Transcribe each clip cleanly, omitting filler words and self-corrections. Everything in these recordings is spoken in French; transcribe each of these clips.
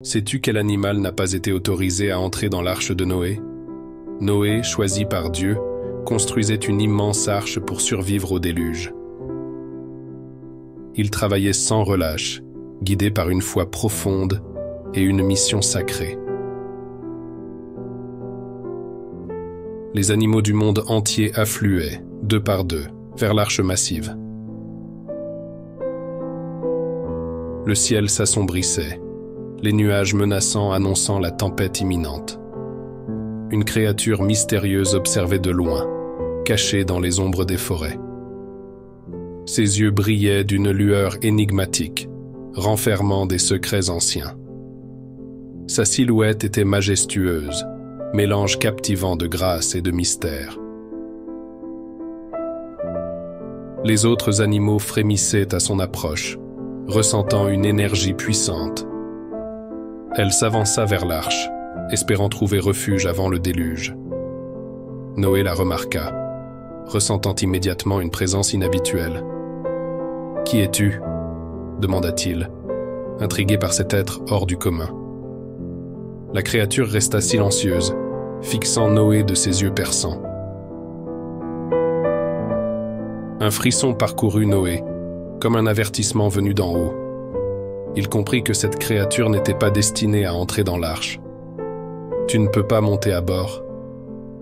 Sais-tu quel animal n'a pas été autorisé à entrer dans l'arche de Noé? Noé, choisi par Dieu, construisait une immense arche pour survivre au déluge. Il travaillait sans relâche, guidé par une foi profonde et une mission sacrée. Les animaux du monde entier affluaient, deux par deux, vers l'arche massive. Le ciel s'assombrissait, les nuages menaçants annonçant la tempête imminente. Une créature mystérieuse observait de loin, cachée dans les ombres des forêts. Ses yeux brillaient d'une lueur énigmatique, renfermant des secrets anciens. Sa silhouette était majestueuse, mélange captivant de grâce et de mystère. Les autres animaux frémissaient à son approche, ressentant une énergie puissante. Elle s'avança vers l'arche, espérant trouver refuge avant le déluge. Noé la remarqua, ressentant immédiatement une présence inhabituelle. « Qui es-tu » demanda-t-il, intrigué par cet être hors du commun. La créature resta silencieuse, fixant Noé de ses yeux perçants. Un frisson parcourut Noé, comme un avertissement venu d'en haut. Il comprit que cette créature n'était pas destinée à entrer dans l'arche. « Tu ne peux pas monter à bord, »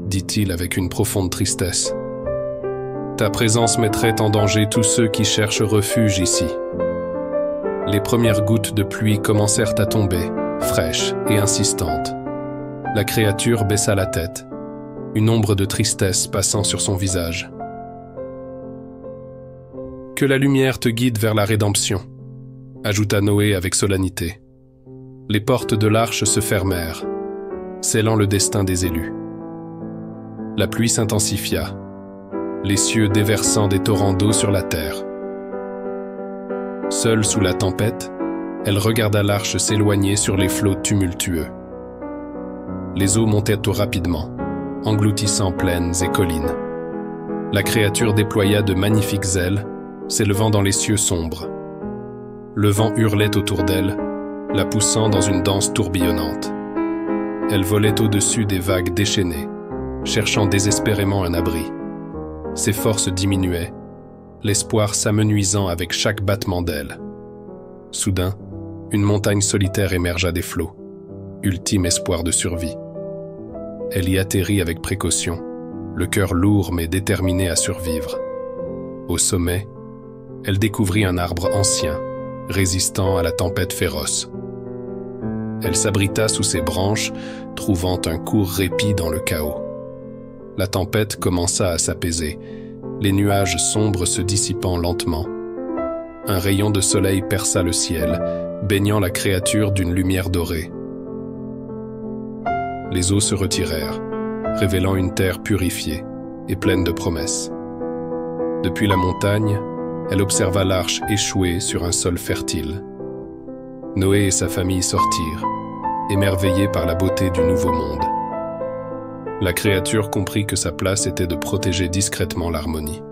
dit-il avec une profonde tristesse. « Ta présence mettrait en danger tous ceux qui cherchent refuge ici. » Les premières gouttes de pluie commencèrent à tomber, fraîches et insistantes. La créature baissa la tête, une ombre de tristesse passant sur son visage. « Que la lumière te guide vers la rédemption, » ajouta Noé avec solennité. Les portes de l'arche se fermèrent, scellant le destin des élus. La pluie s'intensifia, les cieux déversant des torrents d'eau sur la terre. Seule sous la tempête, elle regarda l'arche s'éloigner sur les flots tumultueux. Les eaux montaient rapidement, engloutissant plaines et collines. La créature déploya de magnifiques ailes, s'élevant dans les cieux sombres. Le vent hurlait autour d'elle, la poussant dans une danse tourbillonnante. Elle volait au-dessus des vagues déchaînées, cherchant désespérément un abri. Ses forces diminuaient, l'espoir s'amenuisant avec chaque battement d'aile. Soudain, une montagne solitaire émergea des flots, ultime espoir de survie. Elle y atterrit avec précaution, le cœur lourd mais déterminé à survivre. Au sommet, elle découvrit un arbre ancien, résistant à la tempête féroce. Elle s'abrita sous ses branches, trouvant un court répit dans le chaos. La tempête commença à s'apaiser, les nuages sombres se dissipant lentement. Un rayon de soleil perça le ciel, baignant la créature d'une lumière dorée. Les eaux se retirèrent, révélant une terre purifiée et pleine de promesses. Depuis la montagne, elle observa l'arche échouée sur un sol fertile. Noé et sa famille sortirent, émerveillés par la beauté du nouveau monde. La créature comprit que sa place était de protéger discrètement l'harmonie.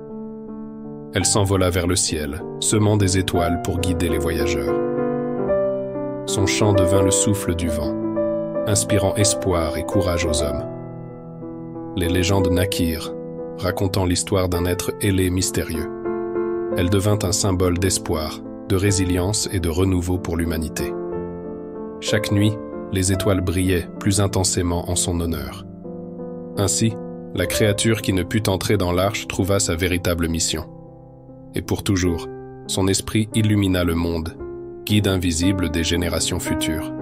Elle s'envola vers le ciel, semant des étoiles pour guider les voyageurs. Son chant devint le souffle du vent, inspirant espoir et courage aux hommes. Les légendes naquirent, racontant l'histoire d'un être ailé mystérieux. Elle devint un symbole d'espoir, de résilience et de renouveau pour l'humanité. Chaque nuit, les étoiles brillaient plus intensément en son honneur. Ainsi, la créature qui ne put entrer dans l'arche trouva sa véritable mission. Et pour toujours, son esprit illumina le monde, guide invisible des générations futures.